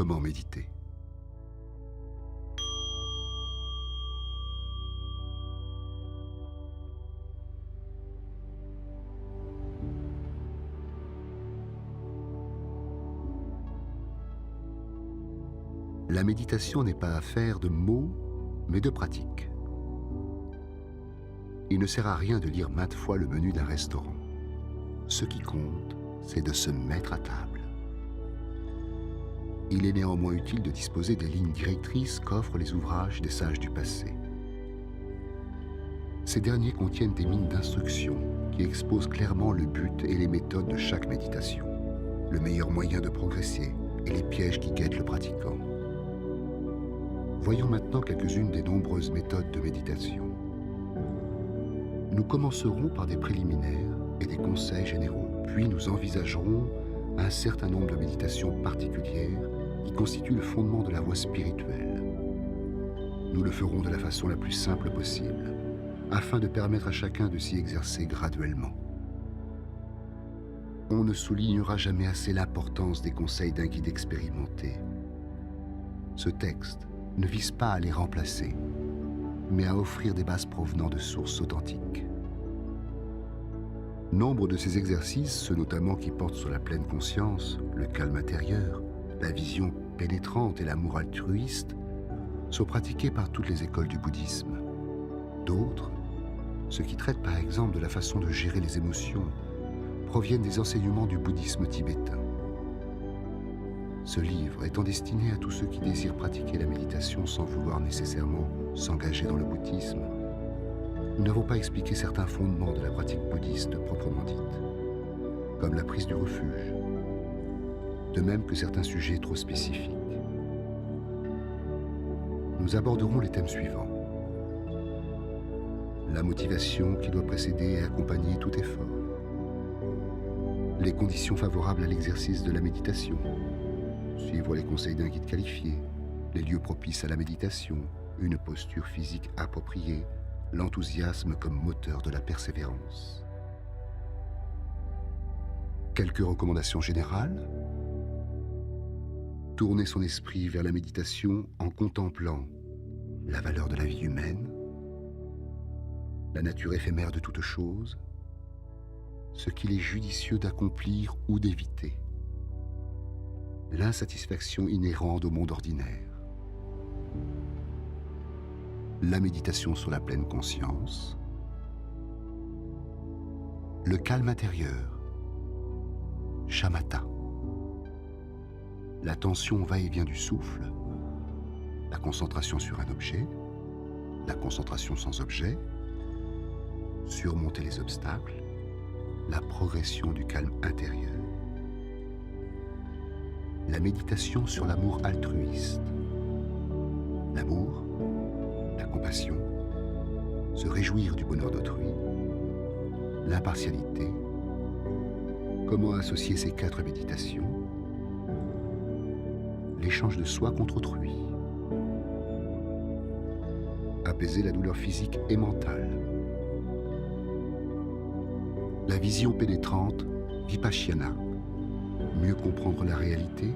Comment méditer? La méditation n'est pas affaire de mots, mais de pratique. Il ne sert à rien de lire maintes fois le menu d'un restaurant. Ce qui compte, c'est de se mettre à table. Il est néanmoins utile de disposer des lignes directrices qu'offrent les ouvrages des sages du passé. Ces derniers contiennent des mines d'instruction qui exposent clairement le but et les méthodes de chaque méditation, le meilleur moyen de progresser et les pièges qui guettent le pratiquant. Voyons maintenant quelques-unes des nombreuses méthodes de méditation. Nous commencerons par des préliminaires et des conseils généraux, puis nous envisagerons un certain nombre de méditations particulières qui constituent le fondement de la voie spirituelle. Nous le ferons de la façon la plus simple possible, afin de permettre à chacun de s'y exercer graduellement. On ne soulignera jamais assez l'importance des conseils d'un guide expérimenté. Ce texte ne vise pas à les remplacer, mais à offrir des bases provenant de sources authentiques. Nombre de ces exercices, ceux notamment qui portent sur la pleine conscience, le calme intérieur, la vision pénétrante et l'amour altruiste, sont pratiqués par toutes les écoles du bouddhisme. D'autres, ceux qui traitent par exemple de la façon de gérer les émotions, proviennent des enseignements du bouddhisme tibétain. Ce livre étant destiné à tous ceux qui désirent pratiquer la méditation sans vouloir nécessairement s'engager dans le bouddhisme, nous n'avons pas expliqué certains fondements de la pratique bouddhiste proprement dite, comme la prise du refuge, de même que certains sujets trop spécifiques. Nous aborderons les thèmes suivants. La motivation qui doit précéder et accompagner tout effort. Les conditions favorables à l'exercice de la méditation. Suivre les conseils d'un guide qualifié, les lieux propices à la méditation, une posture physique appropriée, l'enthousiasme comme moteur de la persévérance. Quelques recommandations générales. Tourner son esprit vers la méditation en contemplant la valeur de la vie humaine, la nature éphémère de toute chose, ce qu'il est judicieux d'accomplir ou d'éviter, l'insatisfaction inhérente au monde ordinaire, la méditation sur la pleine conscience, le calme intérieur, shamatha, la tension va-et-vient du souffle, la concentration sur un objet, la concentration sans objet, surmonter les obstacles, la progression du calme intérieur, la méditation sur l'amour altruiste, l'amour, la compassion, se réjouir du bonheur d'autrui, l'impartialité, comment associer ces 4 méditations, l'échange de soi contre autrui, apaiser la douleur physique et mentale, la vision pénétrante, vipassana, mieux comprendre la réalité,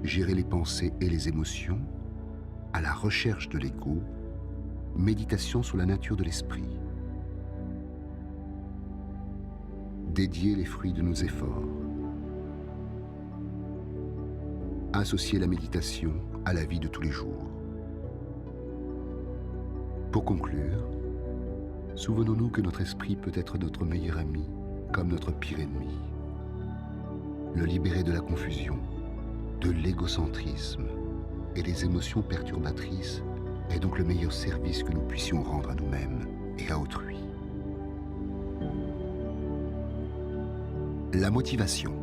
gérer les pensées et les émotions, à la recherche de l'écho, méditation sur la nature de l'esprit. Dédier les fruits de nos efforts. Associer la méditation à la vie de tous les jours. Pour conclure, souvenons-nous que notre esprit peut être notre meilleur ami comme notre pire ennemi. Le libérer de la confusion, de l'égocentrisme et des émotions perturbatrices est donc le meilleur service que nous puissions rendre à nous-mêmes et à autrui. La motivation.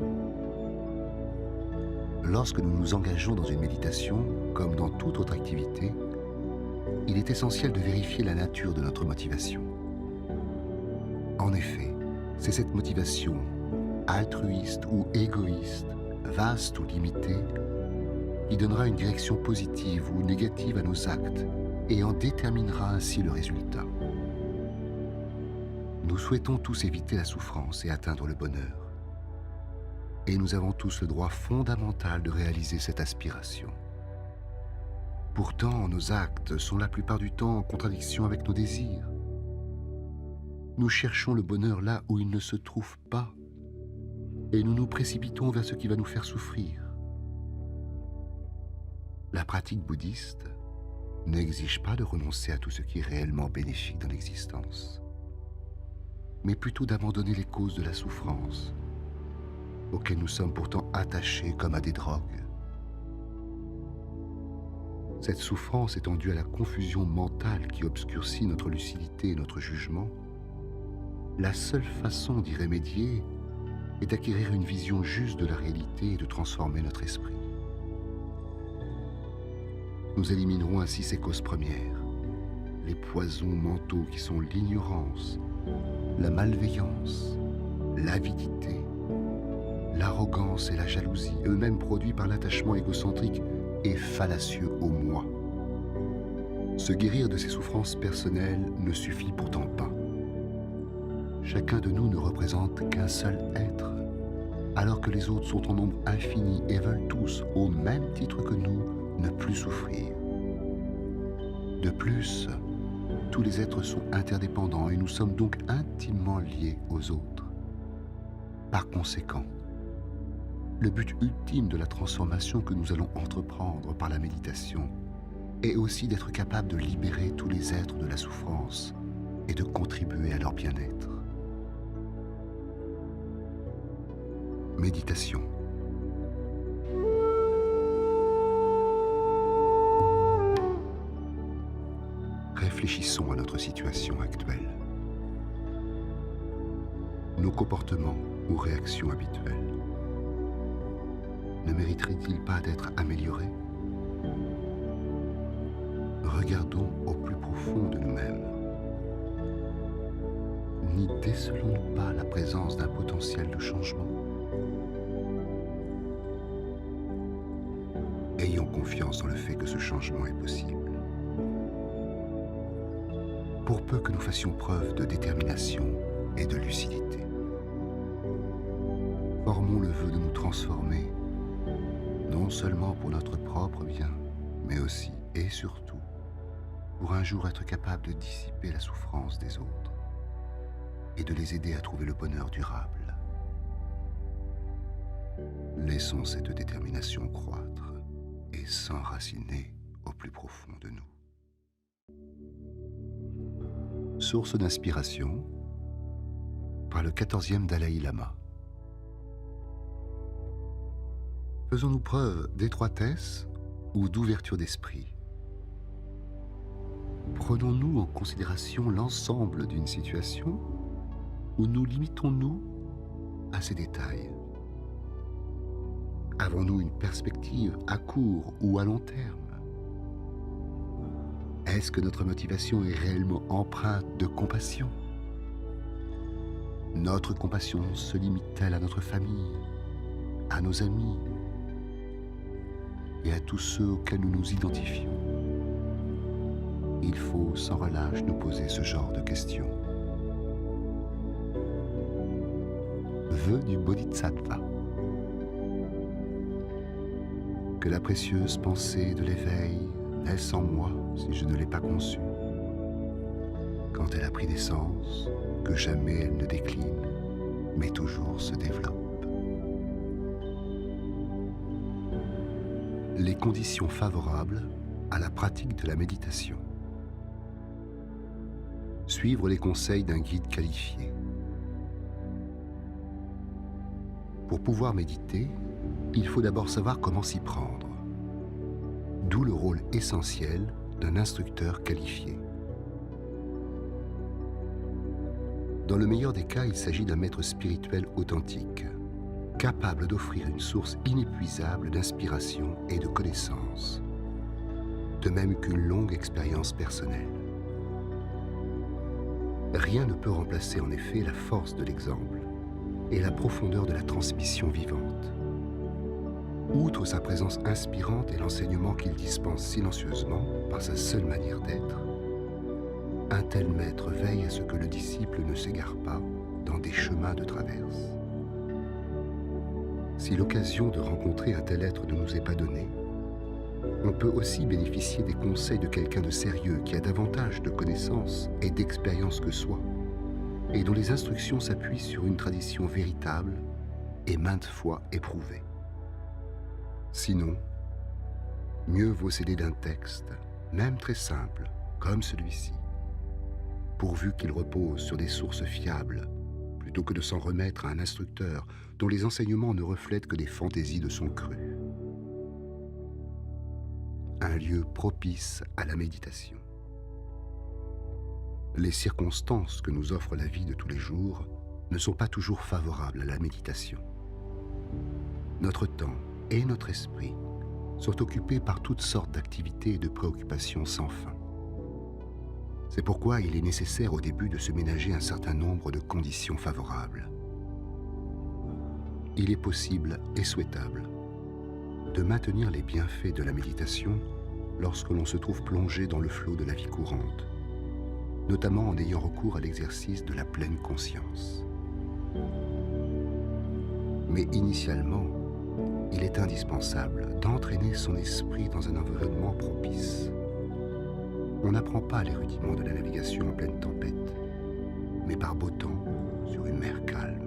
Lorsque nous nous engageons dans une méditation, comme dans toute autre activité, il est essentiel de vérifier la nature de notre motivation. En effet, c'est cette motivation, altruiste ou égoïste, vaste ou limitée, qui donnera une direction positive ou négative à nos actes et en déterminera ainsi le résultat. Nous souhaitons tous éviter la souffrance et atteindre le bonheur. Et nous avons tous le droit fondamental de réaliser cette aspiration. Pourtant, nos actes sont la plupart du temps en contradiction avec nos désirs. Nous cherchons le bonheur là où il ne se trouve pas, et nous nous précipitons vers ce qui va nous faire souffrir. La pratique bouddhiste n'exige pas de renoncer à tout ce qui est réellement bénéfique dans l'existence, mais plutôt d'abandonner les causes de la souffrance, auxquelles nous sommes pourtant attachés comme à des drogues. Cette souffrance étant due à la confusion mentale qui obscurcit notre lucidité et notre jugement, la seule façon d'y remédier est d'acquérir une vision juste de la réalité et de transformer notre esprit. Nous éliminerons ainsi ces causes premières, les poisons mentaux qui sont l'ignorance, la malveillance, l'avidité, l'arrogance et la jalousie, eux-mêmes produits par l'attachement égocentrique et fallacieux au moi. Se guérir de ces souffrances personnelles ne suffit pourtant pas. Chacun de nous ne représente qu'un seul être, alors que les autres sont en nombre infini et veulent tous, au même titre que nous, ne plus souffrir. De plus, tous les êtres sont interdépendants et nous sommes donc intimement liés aux autres. Par conséquent, le but ultime de la transformation que nous allons entreprendre par la méditation est aussi d'être capable de libérer tous les êtres de la souffrance et de contribuer à leur bien-être. Méditation. Réfléchissons à notre situation actuelle. Nos comportements ou réactions habituelles ne mériteraient-ils pas d'être améliorés? Regardons au plus profond de nous-mêmes. N'y décelons-nous pas la présence d'un potentiel de changement? Ayons confiance dans le fait que ce changement est possible. Pour peu que nous fassions preuve de détermination et de lucidité. Formons le vœu de nous transformer, non seulement pour notre propre bien, mais aussi et surtout pour un jour être capable de dissiper la souffrance des autres et de les aider à trouver le bonheur durable. Laissons cette détermination croître et s'enraciner au plus profond de nous. Source d'inspiration par le 14e Dalai Lama. Faisons-nous preuve d'étroitesse ou d'ouverture d'esprit? Prenons-nous en considération l'ensemble d'une situation ou nous limitons-nous à ces détails? Avons-nous une perspective à court ou à long terme? Est-ce que notre motivation est réellement empreinte de compassion? Notre compassion se limite-t-elle à notre famille, à nos amis et à tous ceux auxquels nous nous identifions? Il faut sans relâche nous poser ce genre de questions. Vœu du Bodhisattva. Que la précieuse pensée de l'éveil naisse en moi si je ne l'ai pas conçue. Quand elle a pris naissance, que jamais elle ne décline, mais toujours se développe. Les conditions favorables à la pratique de la méditation. Suivre les conseils d'un guide qualifié. Pour pouvoir méditer, il faut d'abord savoir comment s'y prendre. D'où le rôle essentiel d'un instructeur qualifié. Dans le meilleur des cas, il s'agit d'un maître spirituel authentique, capable d'offrir une source inépuisable d'inspiration et de connaissances, de même qu'une longue expérience personnelle. Rien ne peut remplacer en effet la force de l'exemple et la profondeur de la transmission vivante. Outre sa présence inspirante et l'enseignement qu'il dispense silencieusement par sa seule manière d'être, un tel maître veille à ce que le disciple ne s'égare pas dans des chemins de traverse. Si l'occasion de rencontrer un tel être ne nous est pas donnée, on peut aussi bénéficier des conseils de quelqu'un de sérieux qui a davantage de connaissances et d'expérience que soi, et dont les instructions s'appuient sur une tradition véritable et maintes fois éprouvée. Sinon, mieux vaut s'aider d'un texte, même très simple, comme celui-ci, pourvu qu'il repose sur des sources fiables, plutôt que de s'en remettre à un instructeur dont les enseignements ne reflètent que des fantaisies de son cru. Un lieu propice à la méditation. Les circonstances que nous offre la vie de tous les jours ne sont pas toujours favorables à la méditation. Notre temps et notre esprit sont occupés par toutes sortes d'activités et de préoccupations sans fin. C'est pourquoi il est nécessaire au début de se ménager un certain nombre de conditions favorables. Il est possible et souhaitable de maintenir les bienfaits de la méditation lorsque l'on se trouve plongé dans le flot de la vie courante, notamment en ayant recours à l'exercice de la pleine conscience. Mais initialement, il est indispensable d'entraîner son esprit dans un environnement propice. On n'apprend pas les rudiments de la navigation en pleine tempête, mais par beau temps sur une mer calme.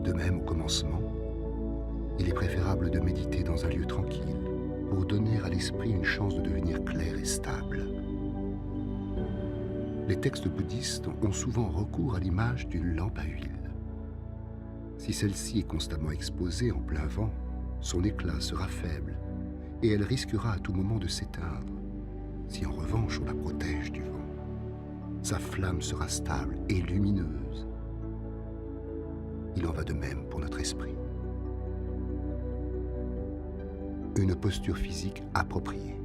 De même, au commencement, il est préférable de méditer dans un lieu tranquille pour donner à l'esprit une chance de devenir clair et stable. Les textes bouddhistes ont souvent recours à l'image d'une lampe à huile. Si celle-ci est constamment exposée en plein vent, son éclat sera faible et elle risquera à tout moment de s'éteindre. Si en revanche on la protège du vent, sa flamme sera stable et lumineuse. Il en va de même pour notre esprit. Une posture physique appropriée.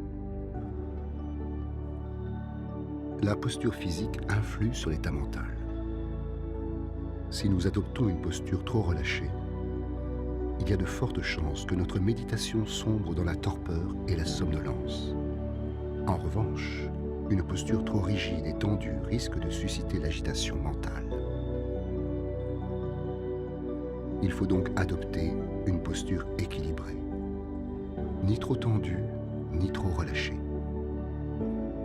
La posture physique influe sur l'état mental. Si nous adoptons une posture trop relâchée, il y a de fortes chances que notre méditation sombre dans la torpeur et la somnolence. En revanche, une posture trop rigide et tendue risque de susciter l'agitation mentale. Il faut donc adopter une posture équilibrée, ni trop tendue, ni trop relâchée.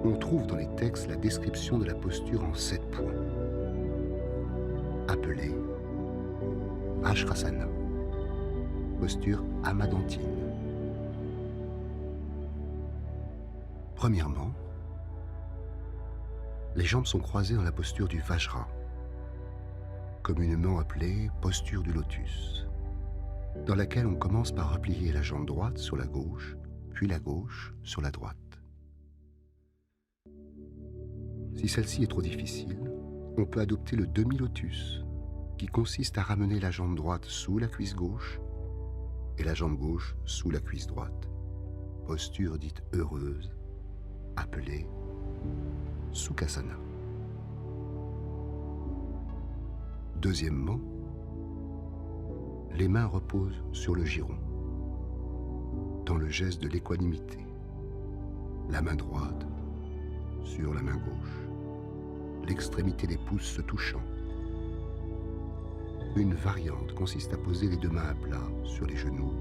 On trouve dans les textes la description de la posture en 7 points, appelée Vajrasana, posture amadantine. Premièrement, les jambes sont croisées dans la posture du Vajra, communément appelée posture du lotus, dans laquelle on commence par replier la jambe droite sur la gauche, puis la gauche sur la droite. Si celle-ci est trop difficile, on peut adopter le demi-lotus, qui consiste à ramener la jambe droite sous la cuisse gauche et la jambe gauche sous la cuisse droite, posture dite heureuse, appelée Sukhasana. Deuxièmement, les mains reposent sur le giron, dans le geste de l'équanimité, la main droite sur la main gauche, l'extrémité des pouces se touchant. Une variante consiste à poser les deux mains à plat sur les genoux,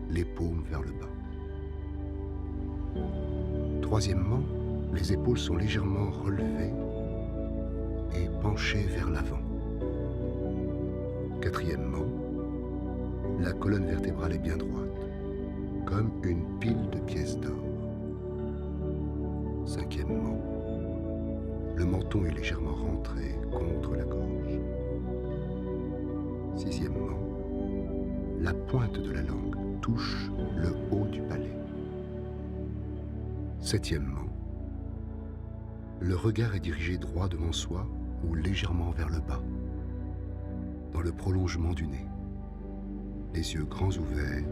les paumes vers le bas. Troisièmement, les épaules sont légèrement relevées et penchées vers l'avant. Quatrièmement, la colonne vertébrale est bien droite, comme une pile de pièces d'or. Cinquièmement, le menton est légèrement rentré contre la gorge. Sixièmement, la pointe de la langue touche le haut du palais. Septièmement, le regard est dirigé droit devant soi ou légèrement vers le bas, dans le prolongement du nez, les yeux grands ouverts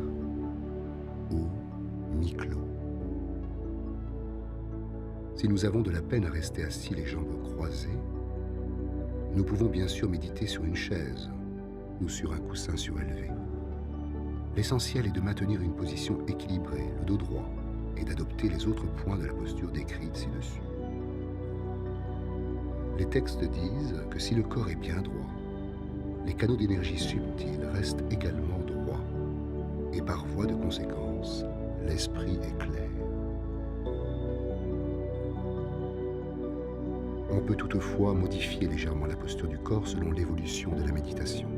ou mi-clos. Si nous avons de la peine à rester assis les jambes croisées, nous pouvons bien sûr méditer sur une chaise ou sur un coussin surélevé. L'essentiel est de maintenir une position équilibrée, le dos droit, et d'adopter les autres points de la posture décrite ci-dessus. Les textes disent que si le corps est bien droit, les canaux d'énergie subtils restent également droits, et par voie de conséquence, l'esprit est clair. On peut toutefois modifier légèrement la posture du corps selon l'évolution de la méditation.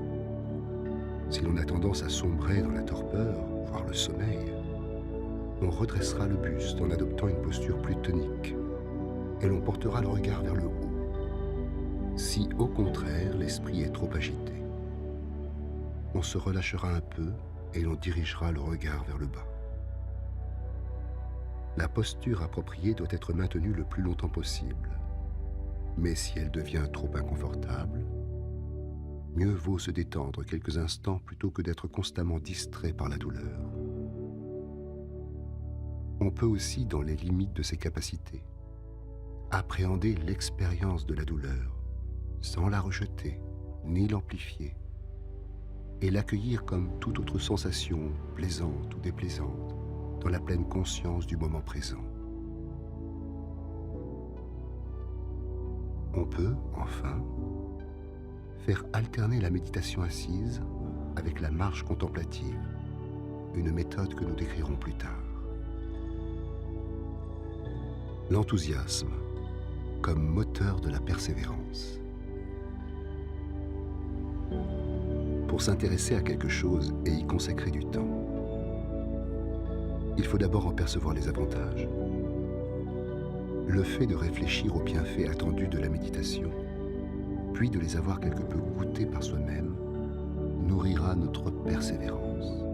Si l'on a tendance à sombrer dans la torpeur, voire le sommeil, on redressera le buste en adoptant une posture plus tonique et l'on portera le regard vers le haut. Si au contraire l'esprit est trop agité, on se relâchera un peu et l'on dirigera le regard vers le bas. La posture appropriée doit être maintenue le plus longtemps possible, mais si elle devient trop inconfortable, mieux vaut se détendre quelques instants plutôt que d'être constamment distrait par la douleur. On peut aussi, dans les limites de ses capacités, appréhender l'expérience de la douleur sans la rejeter ni l'amplifier et l'accueillir comme toute autre sensation, plaisante ou déplaisante, dans la pleine conscience du moment présent. On peut, enfin, faire alterner la méditation assise avec la marche contemplative, une méthode que nous décrirons plus tard. L'enthousiasme comme moteur de la persévérance. Pour s'intéresser à quelque chose et y consacrer du temps, il faut d'abord en percevoir les avantages. Le fait de réfléchir aux bienfaits attendus de la méditation, puis de les avoir quelque peu goûtés par soi-même, nourrira notre persévérance.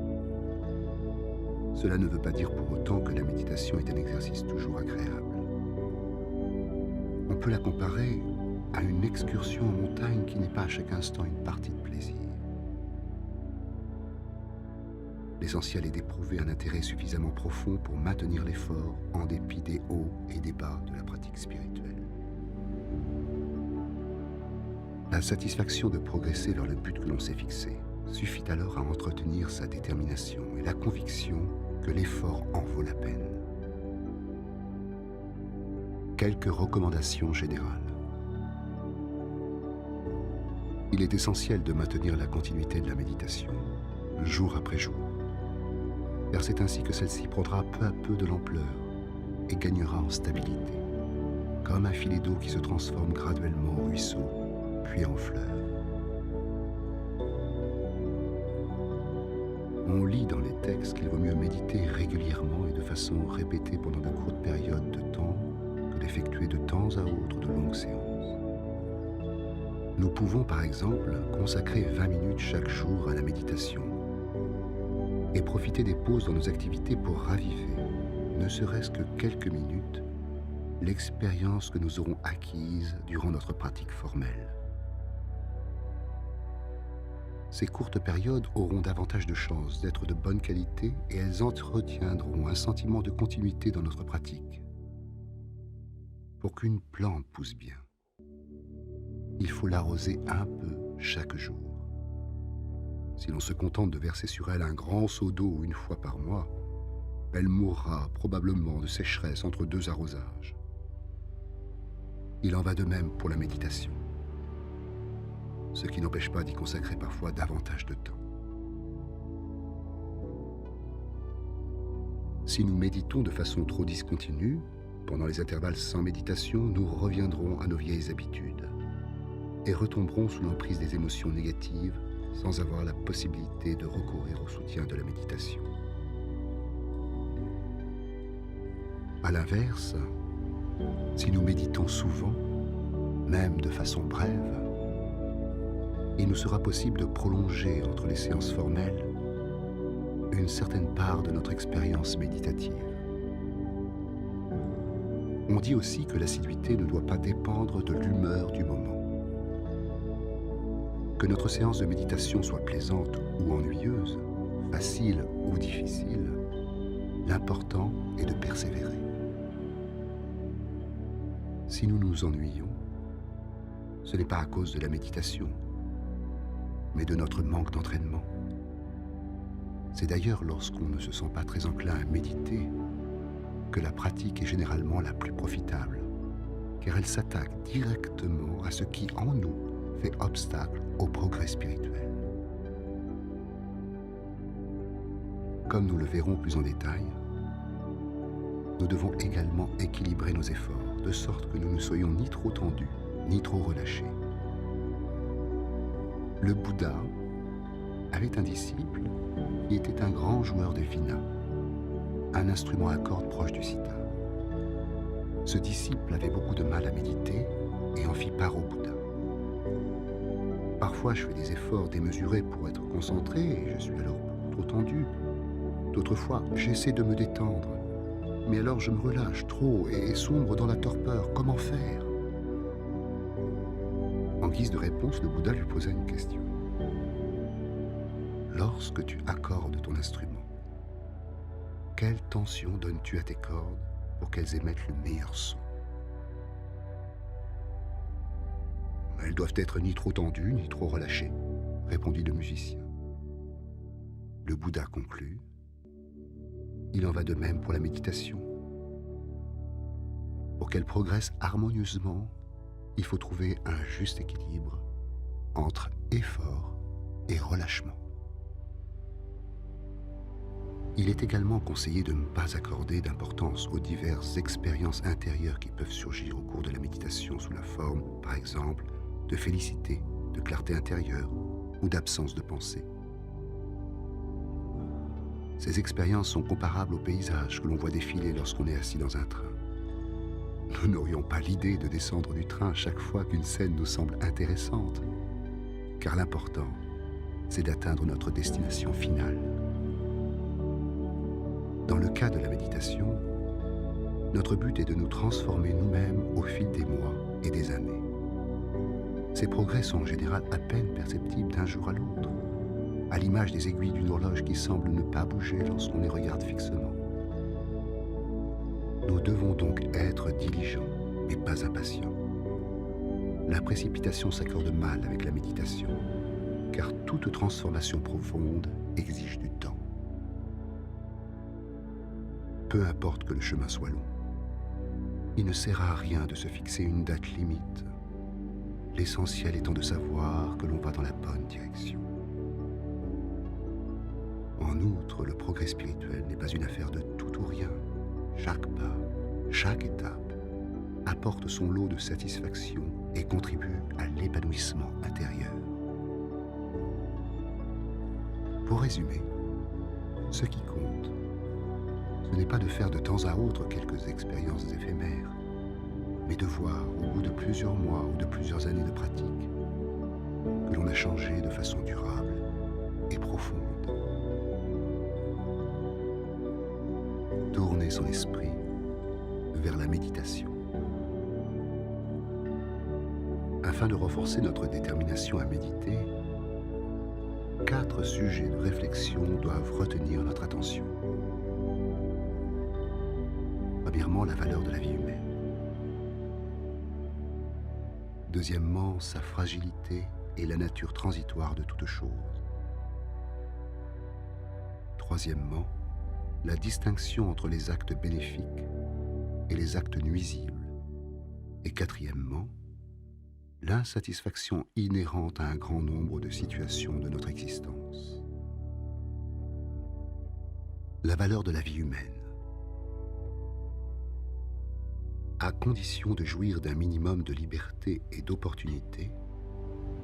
Cela ne veut pas dire pour autant que la méditation est un exercice toujours agréable. On peut la comparer à une excursion en montagne qui n'est pas à chaque instant une partie de plaisir. L'essentiel est d'éprouver un intérêt suffisamment profond pour maintenir l'effort en dépit des hauts et des bas de la pratique spirituelle. La satisfaction de progresser vers le but que l'on s'est fixé suffit alors à entretenir sa détermination et la conviction que l'effort en vaut la peine. Quelques recommandations générales. Il est essentiel de maintenir la continuité de la méditation, jour après jour, car c'est ainsi que celle-ci prendra peu à peu de l'ampleur et gagnera en stabilité, comme un filet d'eau qui se transforme graduellement en ruisseau, puis en fleuve. On lit dans les textes qu'il vaut mieux méditer régulièrement et de façon répétée pendant de courtes périodes de temps que d'effectuer de temps à autre de longues séances. Nous pouvons par exemple consacrer 20 minutes chaque jour à la méditation et profiter des pauses dans nos activités pour raviver, ne serait-ce que quelques minutes, l'expérience que nous aurons acquise durant notre pratique formelle. Ces courtes périodes auront davantage de chances d'être de bonne qualité et elles entretiendront un sentiment de continuité dans notre pratique. Pour qu'une plante pousse bien, il faut l'arroser un peu chaque jour. Si l'on se contente de verser sur elle un grand seau d'eau une fois par mois, elle mourra probablement de sécheresse entre 2 arrosages. Il en va de même pour la méditation, ce qui n'empêche pas d'y consacrer parfois davantage de temps. Si nous méditons de façon trop discontinue, pendant les intervalles sans méditation, nous reviendrons à nos vieilles habitudes et retomberons sous l'emprise des émotions négatives sans avoir la possibilité de recourir au soutien de la méditation. À l'inverse, si nous méditons souvent, même de façon brève, il nous sera possible de prolonger entre les séances formelles une certaine part de notre expérience méditative. On dit aussi que l'assiduité ne doit pas dépendre de l'humeur du moment. Que notre séance de méditation soit plaisante ou ennuyeuse, facile ou difficile, l'important est de persévérer. Si nous nous ennuyons, ce n'est pas à cause de la méditation, mais de notre manque d'entraînement. C'est d'ailleurs lorsqu'on ne se sent pas très enclin à méditer que la pratique est généralement la plus profitable, car elle s'attaque directement à ce qui, en nous, fait obstacle au progrès spirituel. Comme nous le verrons plus en détail, nous devons également équilibrer nos efforts, de sorte que nous ne soyons ni trop tendus, ni trop relâchés. Le Bouddha avait un disciple qui était un grand joueur de vina, un instrument à cordes proche du sitar. Ce disciple avait beaucoup de mal à méditer et en fit part au Bouddha. Parfois, je fais des efforts démesurés pour être concentré et je suis alors trop tendu. D'autres fois, j'essaie de me détendre, mais alors je me relâche trop et sombre dans la torpeur. Comment faire? En guise de réponse, le Bouddha lui posa une question. Lorsque tu accordes ton instrument, quelle tension donnes-tu à tes cordes pour qu'elles émettent le meilleur son? Elles doivent être ni trop tendues, ni trop relâchées, répondit le musicien. Le Bouddha conclut. Il en va de même pour la méditation. Pour qu'elle progresse harmonieusement, il faut trouver un juste équilibre entre effort et relâchement. Il est également conseillé de ne pas accorder d'importance aux diverses expériences intérieures qui peuvent surgir au cours de la méditation sous la forme, par exemple, de félicité, de clarté intérieure ou d'absence de pensée. Ces expériences sont comparables aux paysages que l'on voit défiler lorsqu'on est assis dans un train. Nous n'aurions pas l'idée de descendre du train chaque fois qu'une scène nous semble intéressante, car l'important, c'est d'atteindre notre destination finale. Dans le cas de la méditation, notre but est de nous transformer nous-mêmes au fil des mois et des années. Ces progrès sont en général à peine perceptibles d'un jour à l'autre, à l'image des aiguilles d'une horloge qui semble ne pas bouger lorsqu'on les regarde fixement. Nous devons donc être diligents, mais pas impatients. La précipitation s'accorde mal avec la méditation, car toute transformation profonde exige du temps. Peu importe que le chemin soit long, il ne sert à rien de se fixer une date limite, l'essentiel étant de savoir que l'on va dans la bonne direction. En outre, le progrès spirituel n'est pas une affaire de tout ou rien. Chaque pas, chaque étape apporte son lot de satisfaction et contribue à l'épanouissement intérieur. Pour résumer, ce qui compte, ce n'est pas de faire de temps à autre quelques expériences éphémères, mais de voir au bout de plusieurs mois ou de plusieurs années de pratique que l'on a changé de façon durable et profonde. Tourner son esprit vers la méditation. Afin de renforcer notre détermination à méditer, 4 sujets de réflexion doivent retenir notre attention. Premièrement, la valeur de la vie humaine. Deuxièmement, sa fragilité et la nature transitoire de toute chose. Troisièmement, la distinction entre les actes bénéfiques et les actes nuisibles. Et quatrièmement, l'insatisfaction inhérente à un grand nombre de situations de notre existence. La valeur de la vie humaine. À condition de jouir d'un minimum de liberté et d'opportunité,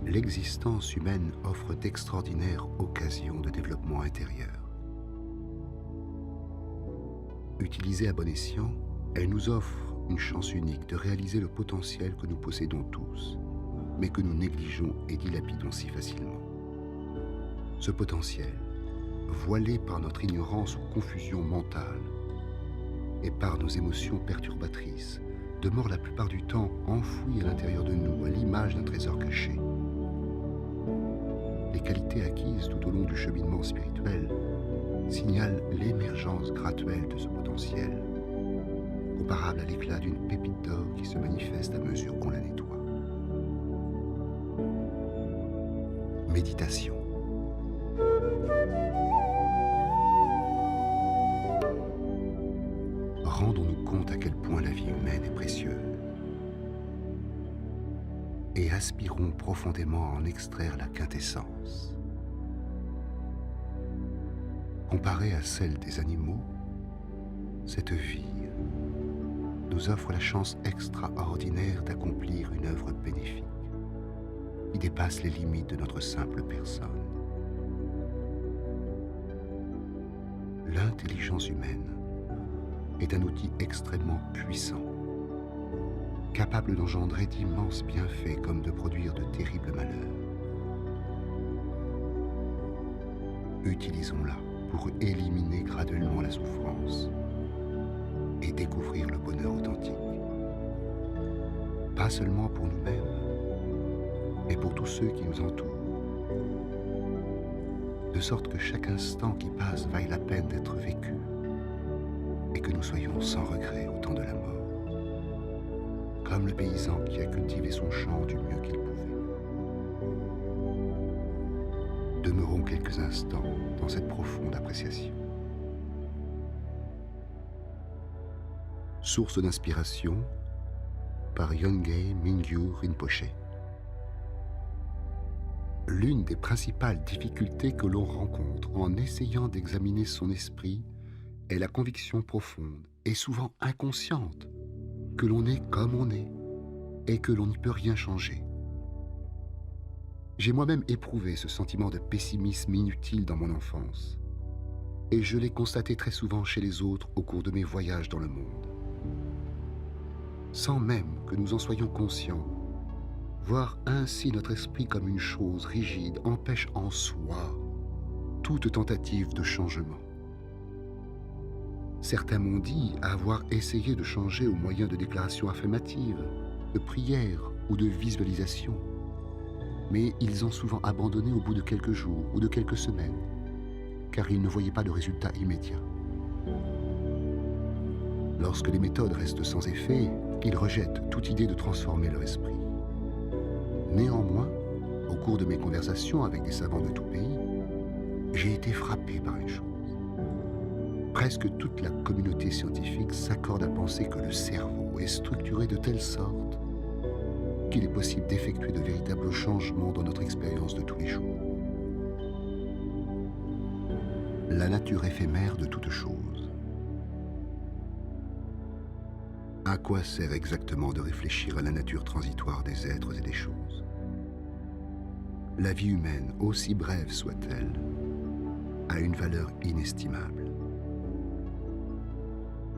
l'existence humaine offre d'extraordinaires occasions de développement intérieur. Utilisée à bon escient, elle nous offre une chance unique de réaliser le potentiel que nous possédons tous, mais que nous négligeons et dilapidons si facilement. Ce potentiel, voilé par notre ignorance ou confusion mentale et par nos émotions perturbatrices, demeure la plupart du temps enfoui à l'intérieur de nous, à l'image d'un trésor caché. Les qualités acquises tout au long du cheminement spirituel signalent l'émergence graduelle de ce potentiel, comparable à l'éclat d'une pépite d'or qui se manifeste à mesure qu'on la nettoie. Méditation. Rendons-nous compte à quel point la vie humaine est précieuse. et aspirons profondément à en extraire la quintessence. Comparée à celle des animaux, cette vie nous offre la chance extraordinaire d'accomplir une œuvre bénéfique qui dépasse les limites de notre simple personne. L'intelligence humaine est un outil extrêmement puissant, capable d'engendrer d'immenses bienfaits comme de produire de terribles malheurs. Utilisons-la pour éliminer graduellement la souffrance et découvrir le bonheur authentique. Pas seulement pour nous-mêmes, mais pour tous ceux qui nous entourent. De sorte que chaque instant qui passe vaille la peine d'être vécu et que nous soyons sans regret au temps de la mort, comme le paysan qui a cultivé son champ du mieux qu'il pouvait. Demeurons quelques instants dans cette profonde appréciation. Source d'inspiration par Yongey Mingyu Rinpoché. L'une des principales difficultés que l'on rencontre en essayant d'examiner son esprit est la conviction profonde et souvent inconsciente que l'on est comme on est et que l'on n'y peut rien changer. J'ai moi-même éprouvé ce sentiment de pessimisme inutile dans mon enfance, et je l'ai constaté très souvent chez les autres au cours de mes voyages dans le monde. Sans même que nous en soyons conscients, voir ainsi notre esprit comme une chose rigide empêche en soi toute tentative de changement. Certains m'ont dit avoir essayé de changer au moyen de déclarations affirmatives, de prières ou de visualisations, mais ils ont souvent abandonné au bout de quelques jours ou de quelques semaines, car ils ne voyaient pas de résultat immédiat. Lorsque les méthodes restent sans effet, ils rejettent toute idée de transformer leur esprit. Néanmoins, au cours de mes conversations avec des savants de tout pays, j'ai été frappé par une chose. Presque toute la communauté scientifique s'accorde à penser que le cerveau est structuré de telle sorte qu'il est possible d'effectuer de véritables changements dans notre expérience de tous les jours. La nature éphémère de toute chose. À quoi sert exactement de réfléchir à la nature transitoire des êtres et des choses? La vie humaine, aussi brève soit-elle, a une valeur inestimable.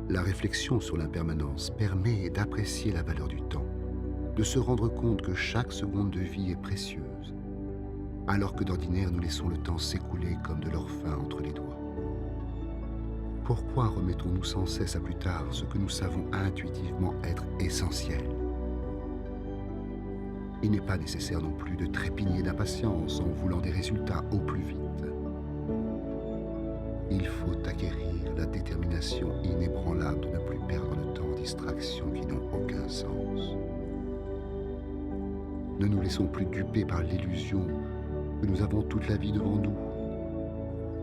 La réflexion sur l'impermanence permet d'apprécier la valeur du temps, de se rendre compte que chaque seconde de vie est précieuse, alors que d'ordinaire nous laissons le temps s'écouler comme de l'or fin entre les doigts. Pourquoi remettons-nous sans cesse à plus tard ce que nous savons intuitivement être essentiel? Il n'est pas nécessaire non plus de trépigner d'impatience en voulant des résultats au plus vite. Il faut acquérir la détermination inébranlable de ne plus perdre le temps en distractions qui n'ont aucun sens. Ne nous laissons plus duper par l'illusion que nous avons toute la vie devant nous.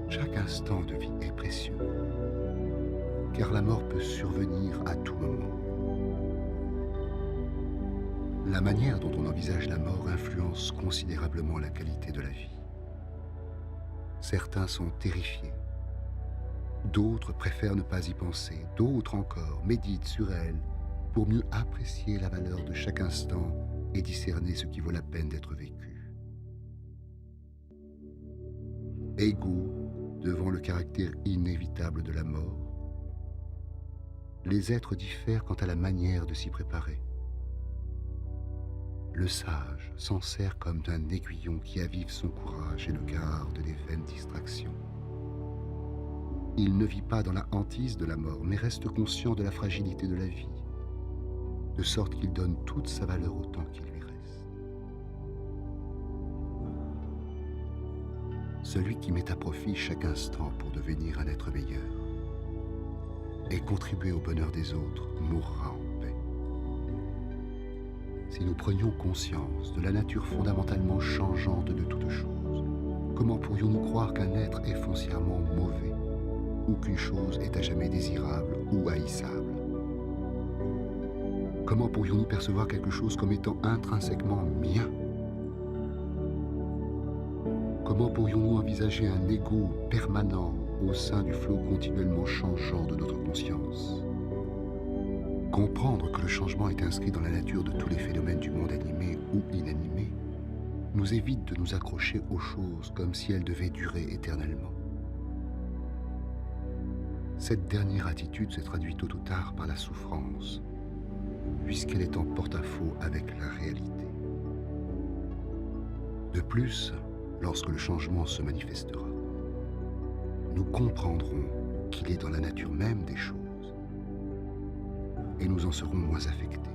Chaque instant de vie est précieux, car la mort peut survenir à tout moment. La manière dont on envisage la mort influence considérablement la qualité de la vie. Certains sont terrifiés, d'autres préfèrent ne pas y penser, d'autres encore méditent sur elle pour mieux apprécier la valeur de chaque instant et discerner ce qui vaut la peine d'être vécu. Égaux devant le caractère inévitable de la mort, les êtres diffèrent quant à la manière de s'y préparer. Le sage s'en sert comme d'un aiguillon qui avive son courage et le garde des vaines distractions. Il ne vit pas dans la hantise de la mort, mais reste conscient de la fragilité de la vie, de sorte qu'il donne toute sa valeur au temps qui lui reste. Celui qui met à profit chaque instant pour devenir un être meilleur et contribuer au bonheur des autres mourra en paix. Si nous prenions conscience de la nature fondamentalement changeante de toute chose, comment pourrions-nous croire qu'un être est foncièrement mauvais ou qu'une chose est à jamais désirable ou haïssable? Comment pourrions-nous percevoir quelque chose comme étant intrinsèquement mien? Comment pourrions-nous envisager un ego permanent au sein du flot continuellement changeant de notre conscience? Comprendre que le changement est inscrit dans la nature de tous les phénomènes du monde animé ou inanimé nous évite de nous accrocher aux choses comme si elles devaient durer éternellement. Cette dernière attitude se traduit tôt ou tard par la souffrance, puisqu'elle est en porte-à-faux avec la réalité. De plus, lorsque le changement se manifestera, nous comprendrons qu'il est dans la nature même des choses, et nous en serons moins affectés.